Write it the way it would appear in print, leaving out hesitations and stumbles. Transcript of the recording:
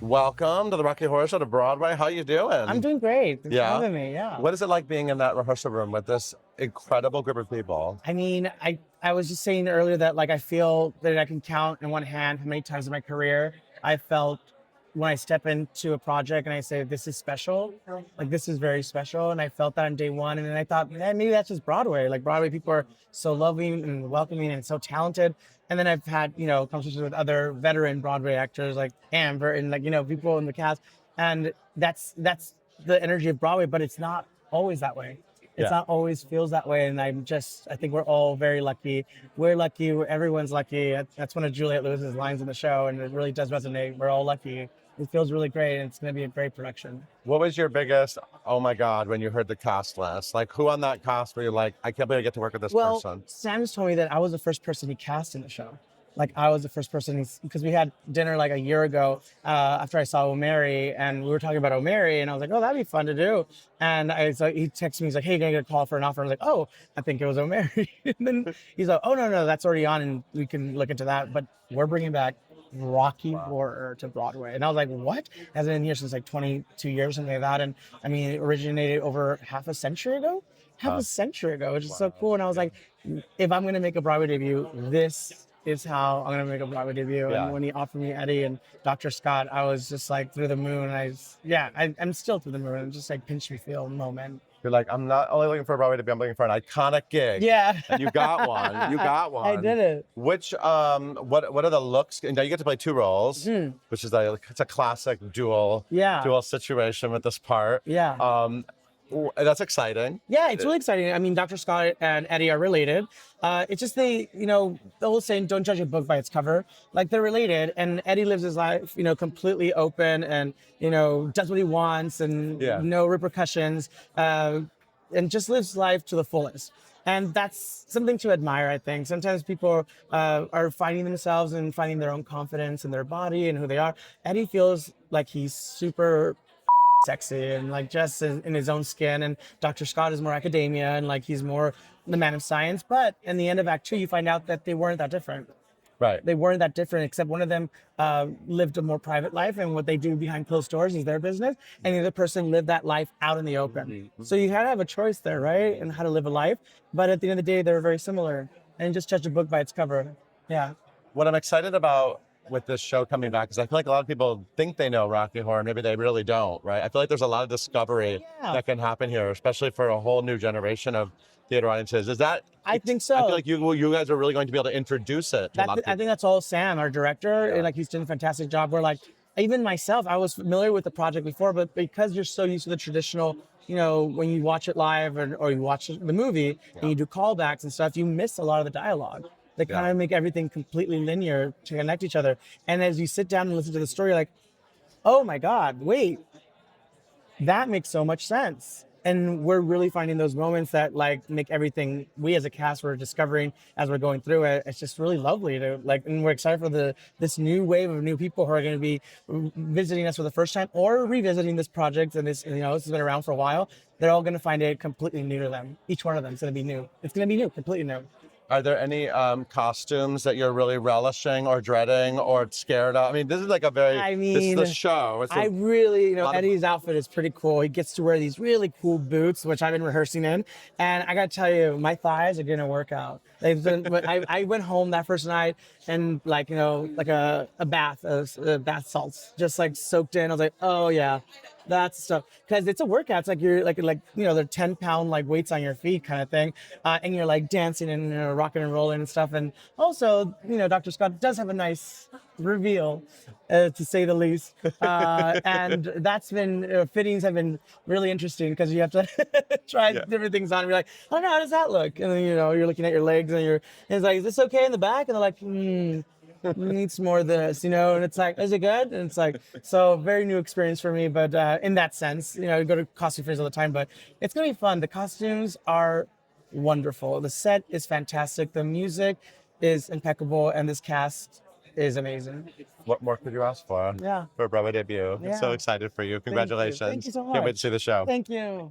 Welcome to the Rocky Horror Show to Broadway. How you doing? I'm doing great. Thanks for Yeah? having me. Yeah. What is it like being in that rehearsal room with this incredible group of people? I mean, I was just saying earlier that like I feel that I can count in one hand how many times in my career I felt when I step into a project and I say this is special, like this is very special, and I felt that on day one, and then I thought, man, maybe that's just Broadway. Like Broadway people are so loving and welcoming and so talented. And then I've had conversations with other veteran Broadway actors like Amber and like people in the cast, and that's the energy of Broadway, but it's not always that way. It's not always feels that way, and I think we're all very lucky. We're lucky. Everyone's lucky. That's one of Juliette Lewis's lines in the show, and it really does resonate. We're all lucky. It feels really great, and it's going to be a great production. What was your biggest, oh my God, when you heard the cast list? Like, who on that cast were you like, I can't believe I get to work with this person? Sam just told me that I was the first person he cast in the show. Like I was the first person, because we had dinner like a year ago after I saw O'Mary, and we were talking about O'Mary, and I was like, oh, that'd be fun to do. And so he texted me, he's like, hey, can I get a call for an offer? I was like, oh, I think it was O'Mary. And then he's like, oh, no, that's already on, and we can look into that. But we're bringing back Rocky Horror to Broadway. And I was like, what? It hasn't been here since like 22 years, something like that. And I mean, it originated over half a century ago, which is so cool. And I was like, if I'm going to make a Broadway debut, this is how I'm going to make a Broadway debut. Yeah. And when he offered me Eddie and Dr. Scott, I was just like through the moon. I'm still through the moon. I'm just like pinch me feel moment. You're like, I'm not only looking for a Broadway debut, I'm looking for an iconic gig. Yeah. And you got one. You got one. I did it. Which, what are the looks? Now you get to play two roles, which is it's a classic dual situation with this part. Yeah. That's exciting. Yeah, it's really exciting. I mean, Dr. Scott and Eddie are related. It's just the whole saying, don't judge a book by its cover. Like they're related, and Eddie lives his life, completely open and, does what he wants and no repercussions, and just lives life to the fullest. And that's something to admire, I think. Sometimes people are finding themselves and finding their own confidence in their body and who they are. Eddie feels like he's super sexy and like just in his own skin, and Dr. Scott is more academia and like he's more the man of science. But in the end of Act 2, you find out that they weren't that different. Right. They weren't that different, except one of them lived a more private life, and what they do behind closed doors is their business, and the other person lived that life out in the open. So you had to have a choice there, right? And how to live a life. But at the end of the day, they're very similar. And just judge a book by its cover. Yeah. What I'm excited about with this show coming back, because I feel like a lot of people think they know Rocky Horror, maybe they really don't, right? I feel like there's a lot of discovery that can happen here, especially for a whole new generation of theater audiences. Is that? I think so. I feel like you guys are really going to be able to introduce it to a lot of people. I think that's all Sam, our director, and like he's doing a fantastic job. Where like even myself, I was familiar with the project before, but because you're so used to the traditional, when you watch it live or you watch the movie and you do callbacks and stuff, you miss a lot of the dialogue. They kind of make everything completely linear to connect each other. And as you sit down and listen to the story, you're like, oh my God, wait, that makes so much sense. And we're really finding those moments that like make everything we as a cast we're discovering as we're going through it. It's just really lovely to like, and we're excited for this new wave of new people who are going to be visiting us for the first time or revisiting this project. And this has been around for a while. They're all going to find it completely new to them. Each one of them is going to be new. It's going to be new, completely new. Are there any costumes that you're really relishing or dreading or scared of? I mean, this is like this is the show. I really, Eddie's outfit is pretty cool. He gets to wear these really cool boots, which I've been rehearsing in. And I got to tell you, my thighs are going to work out. I went home that first night and like a bath of bath salts, just like soaked in. I was like, oh yeah, that's stuff. Because it's a workout. It's like you're like they're 10-pound like weights on your feet kind of thing, and you're like dancing and rocking and rolling and stuff. And also, Dr. Scott does have a nice reveal, to say the least. And that's been fittings have been really interesting because you have to try different things on. And you're like, oh no, how does that look? And then you're looking at your legs and it's like, is this okay in the back? And they're like, needs more of this, and it's like, is it good? And it's like, so very new experience for me, but in that sense, I go to costume fairs all the time, but it's gonna be fun. The costumes are wonderful. The set is fantastic. The music is impeccable, and this cast is amazing. What more could you ask for? Yeah. For a Broadway debut. Yeah. I'm so excited for you. Congratulations. Thank you so much. Can't wait to see the show. Thank you.